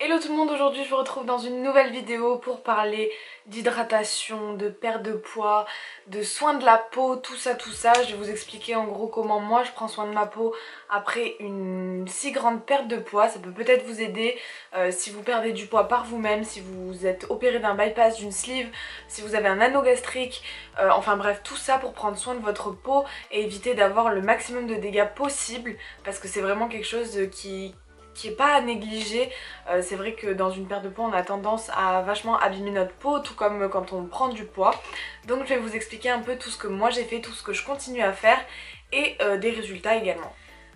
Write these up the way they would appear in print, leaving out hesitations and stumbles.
Hello tout le monde, aujourd'hui je vous retrouve dans une nouvelle vidéo pour parler d'hydratation, de perte de poids, de soins de la peau, tout ça. Je vais vous expliquer en gros comment moi je prends soin de ma peau après une si grande perte de poids. Ça peut peut-être vous aider si vous perdez du poids par vous-même, si vous êtes opéré d'un bypass, d'une sleeve, si vous avez un anneau gastrique, enfin bref, tout ça pour prendre soin de votre peau et éviter d'avoir le maximum de dégâts possible parce que c'est vraiment quelque chose qui est pas à négliger. C'est vrai que dans une perte de poids on a tendance à vachement abîmer notre peau, tout comme quand on prend du poids. Donc je vais vous expliquer un peu tout ce que moi j'ai fait, tout ce que je continue à faire et des résultats également.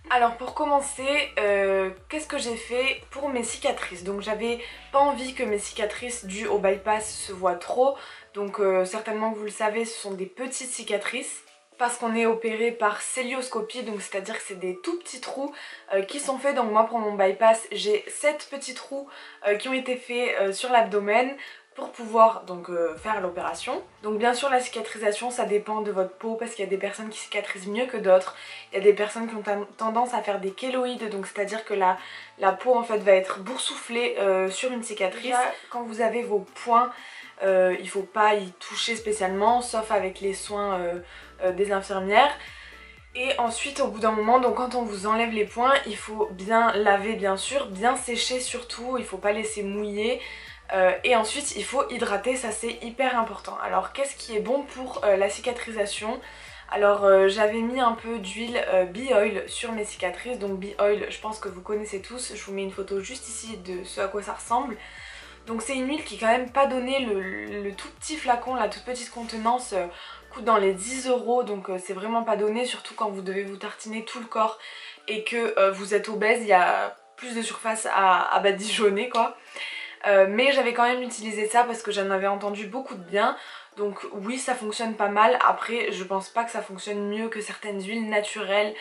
Alors pour commencer, qu'est-ce que j'ai fait pour mes cicatrices? Donc j'avais pas envie que mes cicatrices dues au bypass se voient trop. Donc certainement que vous le savez, ce sont des petites cicatrices. Parce qu'on est opéré par cœlioscopie, donc c'est à dire que c'est des tout petits trous qui sont faits. Donc moi pour mon bypass j'ai 7 petits trous qui ont été faits sur l'abdomen pour pouvoir donc faire l'opération. Donc bien sûr la cicatrisation ça dépend de votre peau parce qu'il y a des personnes qui cicatrisent mieux que d'autres. Il y a des personnes qui ont tendance à faire des kéloïdes, donc c'est à dire que la peau en fait va être boursouflée sur une cicatrice. Déjà, quand vous avez vos points, il faut pas y toucher spécialement sauf avec les soins des infirmières. Et ensuite au bout d'un moment, donc quand on vous enlève les points, il faut bien laver bien sûr, bien sécher surtout, il faut pas laisser mouiller. Et ensuite il faut hydrater, ça c'est hyper important. Alors qu'est-ce qui est bon pour la cicatrisation? Alors j'avais mis un peu d'huile Bee Oil sur mes cicatrices. Donc Bee Oil, je pense que vous connaissez tous, je vous mets une photo juste ici de ce à quoi ça ressemble. Donc c'est une huile qui est quand même pas donnée, le tout petit flacon, la toute petite contenance coûte dans les 10 €, donc c'est vraiment pas donné, surtout quand vous devez vous tartiner tout le corps et que vous êtes obèse, il y a plus de surface à badigeonner quoi. Mais j'avais quand même utilisé ça parce que j'en avais entendu beaucoup de bien. Donc oui ça fonctionne pas mal, après je pense pas que ça fonctionne mieux que certaines huiles naturelles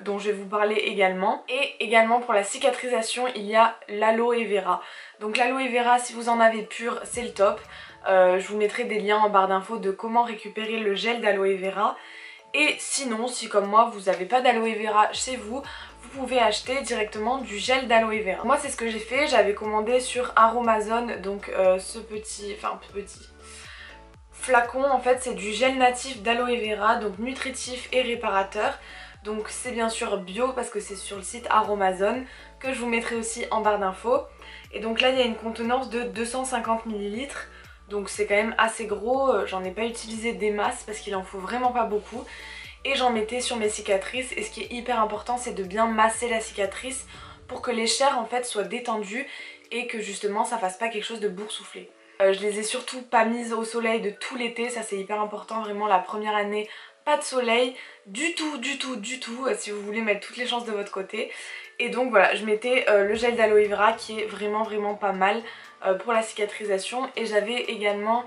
dont je vais vous parler également. Et également pour la cicatrisation il y a l'aloe vera. Donc l'aloe vera si vous en avez pur c'est le top. Je vous mettrai des liens en barre d'infos de comment récupérer le gel d'aloe vera. Et sinon si comme moi vous n'avez pas d'aloe vera chez vous, vous pouvez acheter directement du gel d'aloe vera. Moi c'est ce que j'ai fait, j'avais commandé sur Aromazone donc ce petit flacon en fait c'est du gel natif d'aloe vera, donc nutritif et réparateur. Donc c'est bien sûr bio parce que c'est sur le site Aromazone que je vous mettrai aussi en barre d'infos. Et donc là il y a une contenance de 250 ml. Donc c'est quand même assez gros, j'en ai pas utilisé des masses parce qu'il en faut vraiment pas beaucoup. Et j'en mettais sur mes cicatrices et ce qui est hyper important c'est de bien masser la cicatrice pour que les chairs en fait soient détendues et que justement ça fasse pas quelque chose de boursouflé. Je les ai surtout pas mises au soleil de tout l'été, ça c'est hyper important, vraiment la première année pas de soleil du tout si vous voulez mettre toutes les chances de votre côté. Et donc voilà, je mettais le gel d'aloe vera qui est vraiment pas mal pour la cicatrisation. Et j'avais également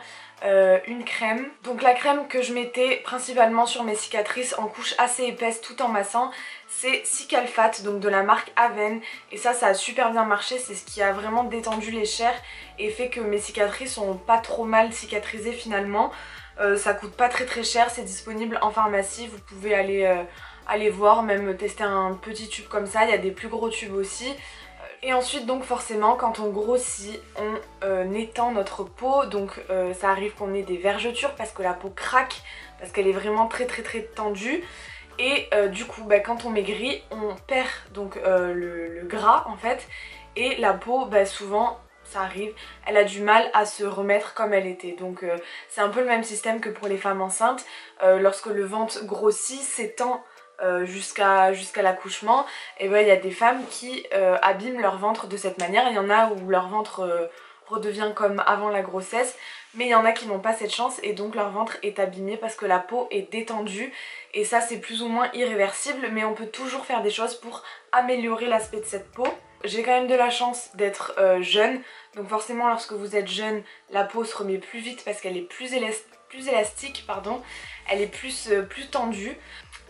une crème. Donc la crème que je mettais principalement sur mes cicatrices en couche assez épaisse tout en massant, c'est Cicalfate, donc de la marque Aven. Et ça a super bien marché, c'est ce qui a vraiment détendu les chairs et fait que mes cicatrices sont pas trop mal cicatrisées finalement. Ça coûte pas très cher, c'est disponible en pharmacie, vous pouvez aller voir, même tester un petit tube comme ça, il y a des plus gros tubes aussi. Et ensuite donc forcément quand on grossit on étend notre peau, donc ça arrive qu'on ait des vergetures parce que la peau craque, parce qu'elle est vraiment très tendue. Et du coup quand on maigrit on perd donc le gras en fait, et la peau souvent ça arrive, elle a du mal à se remettre comme elle était. Donc c'est un peu le même système que pour les femmes enceintes. Lorsque le ventre grossit, s'étend jusqu'à l'accouchement, et il y a des femmes qui abîment leur ventre de cette manière. Il y en a où leur ventre redevient comme avant la grossesse, mais il y en a qui n'ont pas cette chance et donc leur ventre est abîmé parce que la peau est détendue. Et ça c'est plus ou moins irréversible, mais on peut toujours faire des choses pour améliorer l'aspect de cette peau. J'ai quand même de la chance d'être jeune, donc forcément lorsque vous êtes jeune, la peau se remet plus vite parce qu'elle est plus élastique, pardon. Elle est plus tendue.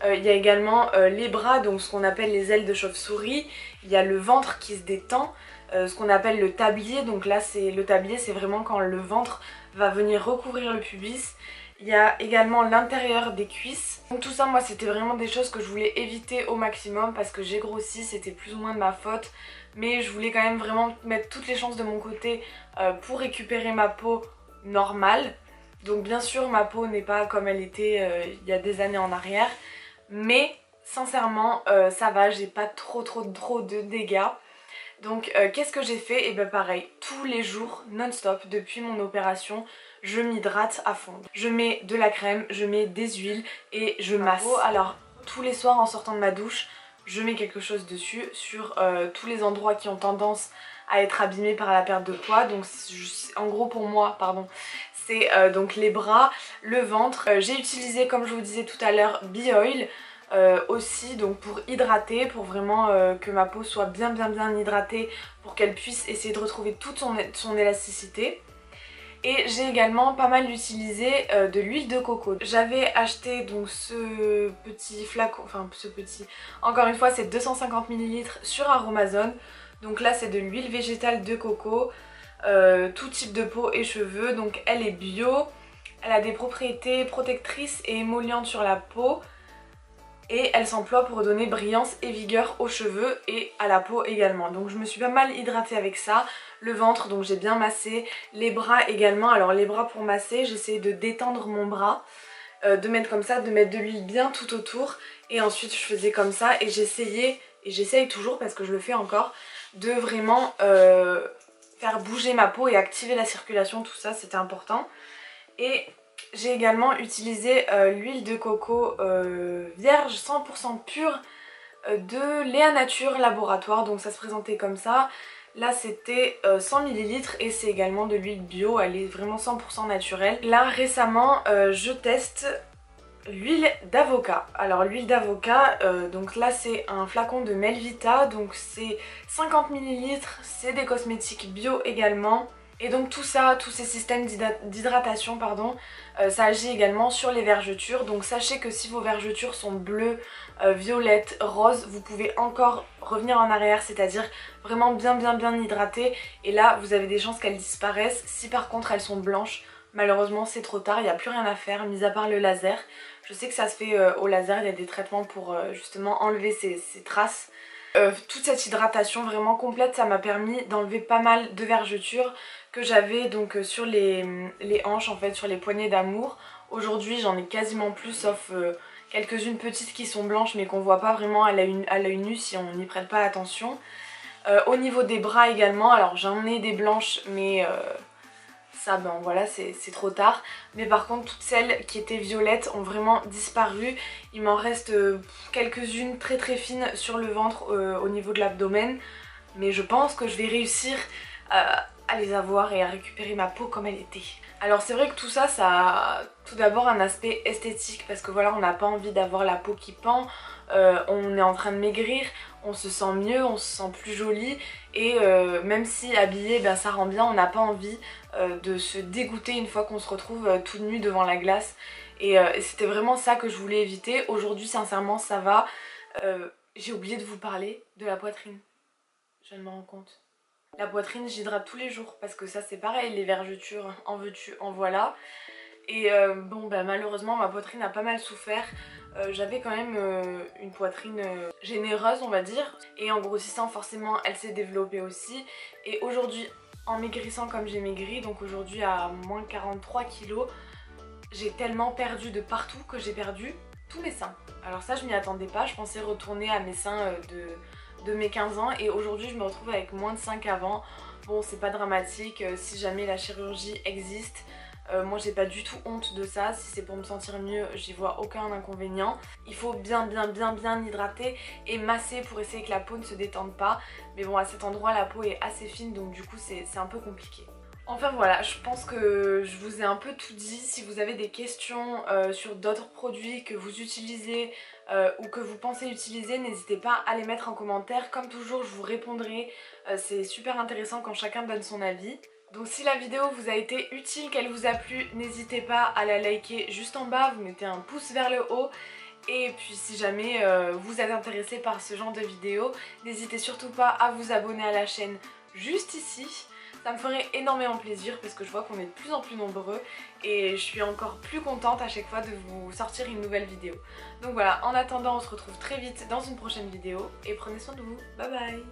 Il y a également les bras, donc ce qu'on appelle les ailes de chauve-souris. Il y a le ventre qui se détend, ce qu'on appelle le tablier. Donc là le tablier c'est vraiment quand le ventre va venir recouvrir le pubis. Il y a également l'intérieur des cuisses. Donc tout ça, moi, c'était vraiment des choses que je voulais éviter au maximum parce que j'ai grossi, c'était plus ou moins de ma faute. Mais je voulais quand même vraiment mettre toutes les chances de mon côté pour récupérer ma peau normale. Donc bien sûr, ma peau n'est pas comme elle était il y a des années en arrière. Mais sincèrement, ça va, j'ai pas trop de dégâts. Donc qu'est-ce que j'ai fait? Et ben pareil, tous les jours, non-stop, depuis mon opération, je m'hydrate à fond. Je mets de la crème, je mets des huiles et je masse. Alors tous les soirs en sortant de ma douche, je mets quelque chose dessus sur tous les endroits qui ont tendance à être abîmés par la perte de poids. Donc en gros pour moi, pardon, c'est donc les bras, le ventre. J'ai utilisé, comme je vous disais tout à l'heure, B-Oil. Aussi donc pour hydrater, pour vraiment que ma peau soit bien hydratée, pour qu'elle puisse essayer de retrouver toute son élasticité. Et j'ai également pas mal utilisé de l'huile de coco. J'avais acheté donc ce petit flacon, enfin ce petit, encore une fois c'est 250 ml sur Aromazone. Donc là c'est de l'huile végétale de coco, tout type de peau et cheveux. Donc elle est bio, elle a des propriétés protectrices et émollientes sur la peau. Et elle s'emploie pour donner brillance et vigueur aux cheveux et à la peau également. Donc je me suis pas mal hydratée avec ça. Le ventre, donc j'ai bien massé. Les bras également. Alors les bras pour masser, j'essaie de détendre mon bras. De mettre comme ça, de mettre de l'huile bien tout autour. Et ensuite je faisais comme ça et j'essayais, et j'essaye toujours parce que je le fais encore, de vraiment faire bouger ma peau et activer la circulation, tout ça c'était important. Et j'ai également utilisé l'huile de coco vierge 100% pure de Léa Nature Laboratoire. Donc ça se présentait comme ça. Là c'était 100 ml et c'est également de l'huile bio, elle est vraiment 100% naturelle. Là récemment je teste l'huile d'avocat. Alors l'huile d'avocat, donc là c'est un flacon de Melvita, donc c'est 50 ml, c'est des cosmétiques bio également. Et donc tout ça, tous ces systèmes d'hydratation, pardon, ça agit également sur les vergetures. Donc sachez que si vos vergetures sont bleues, violettes, roses, vous pouvez encore revenir en arrière, c'est-à-dire vraiment bien hydrater. Et là, vous avez des chances qu'elles disparaissent. Si par contre elles sont blanches, malheureusement c'est trop tard, il n'y a plus rien à faire, mis à part le laser. Je sais que ça se fait au laser, il y a des traitements pour justement enlever ces traces. Toute cette hydratation vraiment complète, ça m'a permis d'enlever pas mal de vergetures que j'avais donc sur les hanches, en fait, sur les poignées d'amour. Aujourd'hui j'en ai quasiment plus, sauf quelques-unes petites qui sont blanches mais qu'on voit pas vraiment à l'œil nu si on n'y prête pas attention. Au niveau des bras également, alors j'en ai des blanches mais ça ben voilà c'est trop tard. Mais par contre toutes celles qui étaient violettes ont vraiment disparu. Il m'en reste quelques-unes très fines sur le ventre au niveau de l'abdomen. Mais je pense que je vais réussir à les avoir et à récupérer ma peau comme elle était. Alors c'est vrai que tout ça, ça a tout d'abord un aspect esthétique parce que voilà, on n'a pas envie d'avoir la peau qui pend, on est en train de maigrir, on se sent mieux, on se sent plus jolie et même si habillé ben, ça rend bien, on n'a pas envie de se dégoûter une fois qu'on se retrouve tout nu devant la glace et c'était vraiment ça que je voulais éviter. Aujourd'hui sincèrement ça va. J'ai oublié de vous parler de la poitrine, je viens de me rendre compte. La poitrine j'hydrate tous les jours parce que ça c'est pareil, les vergetures en veux-tu en voilà. Et bon bah malheureusement ma poitrine a pas mal souffert. J'avais quand même une poitrine généreuse on va dire. Et en grossissant forcément elle s'est développée aussi. Et aujourd'hui en maigrissant comme j'ai maigri, donc aujourd'hui à moins 43 kilos, j'ai tellement perdu de partout que j'ai perdu tous mes seins. Alors ça je m'y attendais pas, je pensais retourner à mes seins de mes 15 ans et aujourd'hui je me retrouve avec moins de seins qu'avant. Bon c'est pas dramatique, si jamais la chirurgie existe, moi j'ai pas du tout honte de ça, si c'est pour me sentir mieux j'y vois aucun inconvénient. Il faut bien hydrater et masser pour essayer que la peau ne se détende pas, mais bon à cet endroit la peau est assez fine donc du coup c'est un peu compliqué. Enfin voilà, je pense que je vous ai un peu tout dit. Si vous avez des questions sur d'autres produits que vous utilisez ou que vous pensez utiliser, n'hésitez pas à les mettre en commentaire. Comme toujours, je vous répondrai. C'est super intéressant quand chacun donne son avis. Donc si la vidéo vous a été utile, qu'elle vous a plu, n'hésitez pas à la liker juste en bas. Vous mettez un pouce vers le haut. Et puis si jamais vous êtes intéressé par ce genre de vidéo, n'hésitez surtout pas à vous abonner à la chaîne juste ici. Ça me ferait énormément plaisir parce que je vois qu'on est de plus en plus nombreux et je suis encore plus contente à chaque fois de vous sortir une nouvelle vidéo. Donc voilà, en attendant on se retrouve très vite dans une prochaine vidéo et prenez soin de vous, bye bye.